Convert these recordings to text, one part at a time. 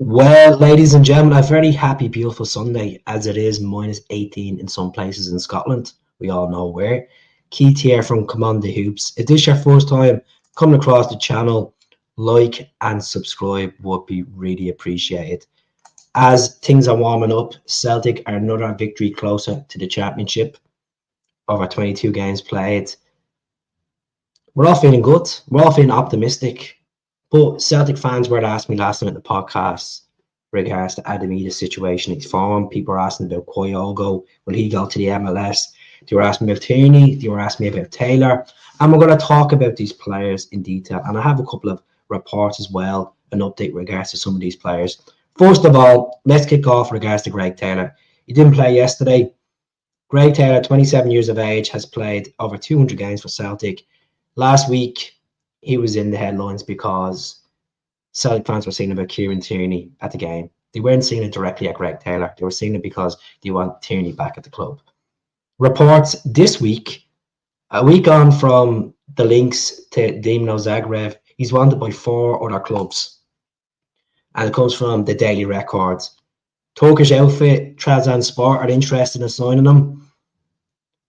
Well, ladies and gentlemen, a very happy, beautiful Sunday as it is minus 18 in some places in Scotland. We all know where. Keith here from Command the Hoops. If this is your first time coming across the channel, like and subscribe would be really appreciated. As things are warming up, Celtic are another victory closer to the championship. Over 22 games played. We're all feeling good. We're all feeling optimistic. But Celtic fans were asking me last night in the podcast regards to Adamita's situation, his form. People were asking about Kyogo. Will he go to the MLS? They were asking me about Tierney. They were asking me about Taylor. And we're going to talk about these players in detail. And I have a couple of reports as well, an update regards to some of these players. First of all, let's kick off regards to Greg Taylor. He didn't play yesterday. Greg Taylor, 27 years of age, has played over 200 games for Celtic. Last week, he was in the headlines because Celtic fans were saying about Kieran Tierney at the game. They weren't seeing it directly at Greg Taylor. They were seeing it because they want Tierney back at the club. Reports this week, a week on from the links to Dinamo Zagreb, he's wanted by 4 other clubs. And it comes from the Daily Record. Turkish outfit, Trabzonspor are interested in signing him.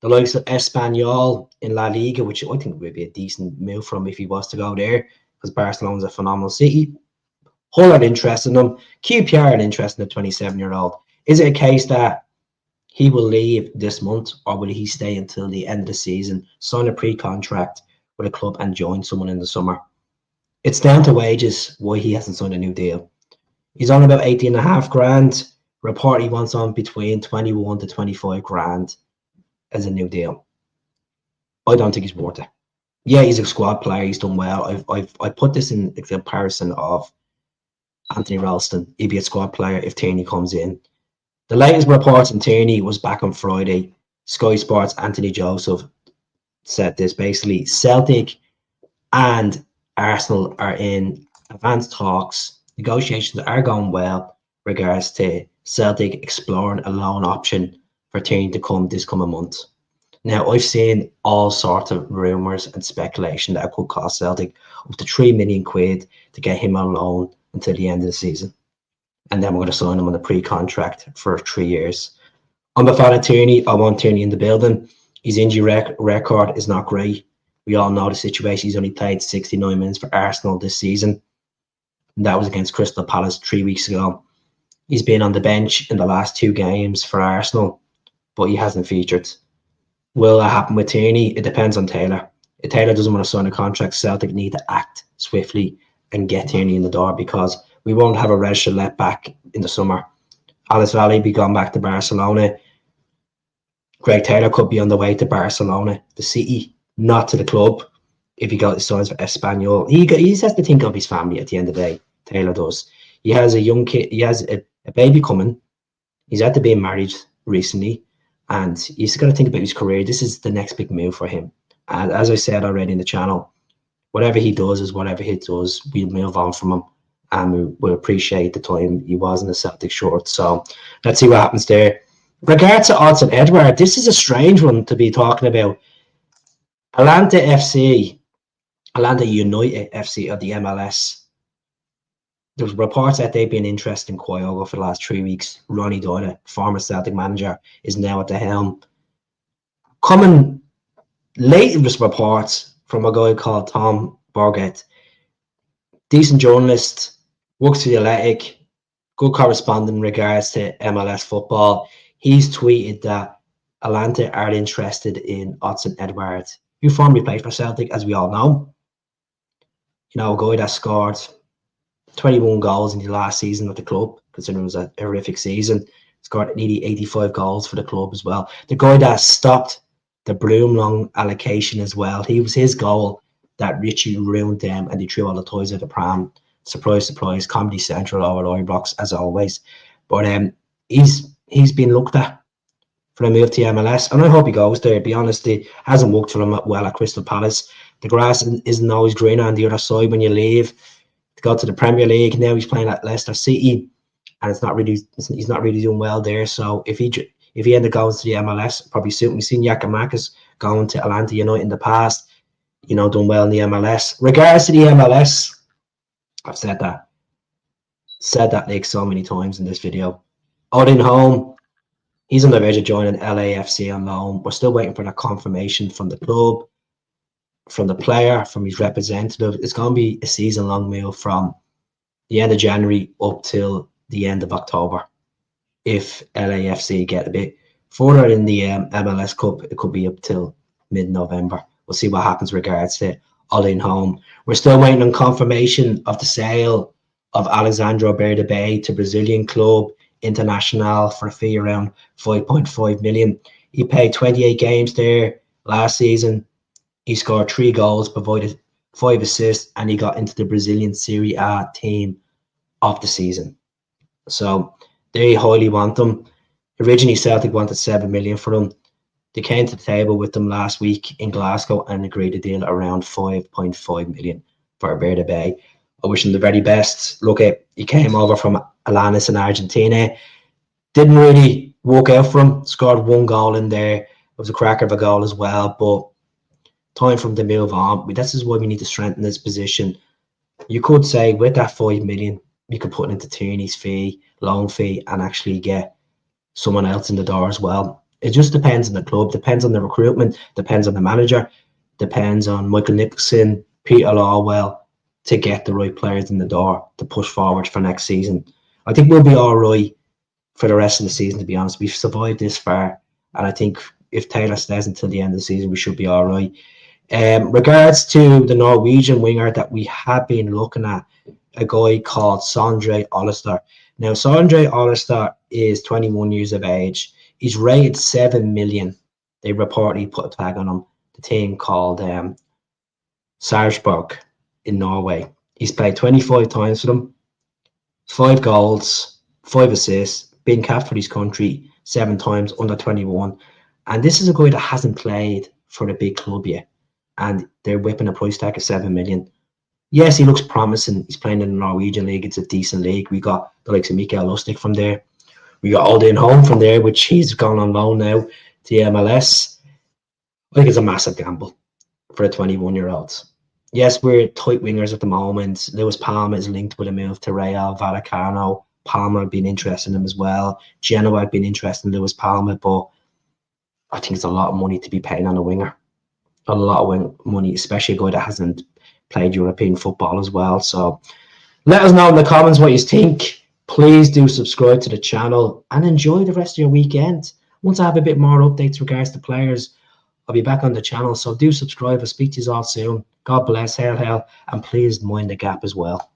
The likes of Espanyol in La Liga, which I think would be a decent move from if he was to go there, because Barcelona's a phenomenal city. Hull are interested in him. QPR are interested in the 27-year-old. Is it a case that he will leave this month, or will he stay until the end of the season, sign a pre-contract with a club and join someone in the summer? It's down to wages why he hasn't signed a new deal. He's on about 18.5 grand. Report he wants on between 21 to 25 grand as a new deal. I don't think he's worth it. Yeah, he's a squad player. He's done well. I put this in comparison of Anthony Ralston. He'd be a squad player if Tierney comes in. The latest reports on Tierney was back on Friday. Sky Sports' Anthony Joseph said this basically. Celtic and Arsenal are in advanced talks. Negotiations are going well regards to Celtic exploring a loan option for Tierney to come this coming month. Now, I've seen all sorts of rumours and speculation that it could cost Celtic up to 3 million quid to get him on loan until the end of the season. And then we're going to sign him on a pre-contract for 3 years. I'm a fan of Tierney. I want Tierney in the building. His injury record is not great. We all know the situation. He's only played 69 minutes for Arsenal this season. And that was against Crystal Palace 3 weeks ago. He's been on the bench in the last 2 games for Arsenal, but he hasn't featured. Will that happen with Tierney? It depends on Taylor. If Taylor doesn't want to sign a contract, Celtic need to act swiftly and get Tierney in the door, because we won't have a registered left back in the summer. Alice Valley be gone back to Barcelona. Greg Taylor could be on the way to Barcelona, the city, not to the club. If he got his signs for Espanyol, he just has to think of his family at the end of the day. Taylor does. He has a young kid. He has a baby coming. He's had to be married recently. And he's got to think about his career. This is the next big move for him. And as I said already in the channel, whatever he does is whatever he does. We'll move on from him. And we'll appreciate the time he was in the Celtic shirt. So let's see what happens there. Regards to odds and Édouard, this is a strange one to be talking about. Atlanta United FC of the MLS. There's reports that they've been interested in Kyogo for the last 3 weeks. Ronnie Doyle, former Celtic manager, is now at the helm. Coming latest reports from a guy called Tom Borgett, decent journalist, works for the Athletic, good correspondent in regards to MLS football. He's tweeted that Atlanta are interested in Odsonne Édouard, who formerly played for Celtic, as we all know. You know, a guy that scored 21 goals in the last season with the club, considering it was a horrific season. Scored nearly 85 goals for the club as well. The guy that stopped the Broomlong allocation as well. He was his goal that Richie ruined them, and they threw all the toys at the pram. Surprise, surprise. Comedy Central over Ibrox as always. But he's been looked at for a move to MLS, and I hope he goes there. To be honest, it hasn't worked for him well at Crystal Palace. The grass isn't always greener on the other side when you leave to go to the Premier League. Now he's playing at Leicester City, and he's not really doing well there. So if he ended up going to the MLS, probably suit me. We've seen Giakoumakis going to Atlanta United in the past, you know, done well in the MLS. Regards to the MLS, I've said that Said that league so many times in this video. Odin Home, he's on the verge of joining LAFC on loan. We're still waiting for that confirmation from the club, from the player, from his representative. It's going to be a season-long move from the end of January up till the end of October. If LAFC get a bit further in the MLS Cup, it could be up till mid-November. We'll see what happens regards to Odin Home. We're still waiting on confirmation of the sale of Alexandro Bernabei to Brazilian club Internacional for a fee around 5.5 million. He played 28 games there last season. He scored 3 goals, provided 5 assists, and he got into the Brazilian Serie A team of the season. So they highly want him. Originally, Celtic wanted 7 million for him. They came to the table with them last week in Glasgow and agreed a deal around 5.5 million for Bernabei. I wish him the very best. Look, he came over from Alanis in Argentina. Didn't really work out for him. Scored 1 goal in there. It was a cracker of a goal as well. But time for him to move on. This is why we need to strengthen this position. You could say with that 5 million, you could put it into Tierney's fee, loan fee, and actually get someone else in the door as well. It just depends on the club, depends on the recruitment, depends on the manager, depends on Michael Nicholson, Peter Lawwell, to get the right players in the door to push forward for next season. I think we'll be all right for the rest of the season, to be honest. We've survived this far, and I think if Taylor stays until the end of the season, we should be all right. Regards to the Norwegian winger that we have been looking at, a guy called Sondre Ollestad. Now, Sondre Ollestad is 21 years of age. He's rated 7 million. They reportedly put a tag on him. The team called Sarsborg in Norway. He's played 25 times for them, 5 goals, 5 assists, been capped for his country 7 times under 21. And this is a guy that hasn't played for a big club yet. And they're whipping a price tag of 7 million. Yes, he looks promising. He's playing in the Norwegian league. It's a decent league. We got the likes of Mikael Lustig from there. We got Odin Home from there, which he's gone on loan now to MLS. I think it's a massive gamble for a 21-year-old. Yes, we're tight wingers at the moment. Lewis Palmer is linked with a move to Real Vallecano. Palmer had been interested in him as well. Genoa had been interested in Lewis Palmer, but I think it's a lot of money to be paying on a winger. A lot of money, especially a guy that hasn't played European football as well. So let us know in the comments what you think. Please do subscribe to the channel and enjoy the rest of your weekend. Once I have a bit more updates regards to players, I'll be back on the channel. So do subscribe. I'll speak to you all soon. God bless, hail, and please mind the gap as well.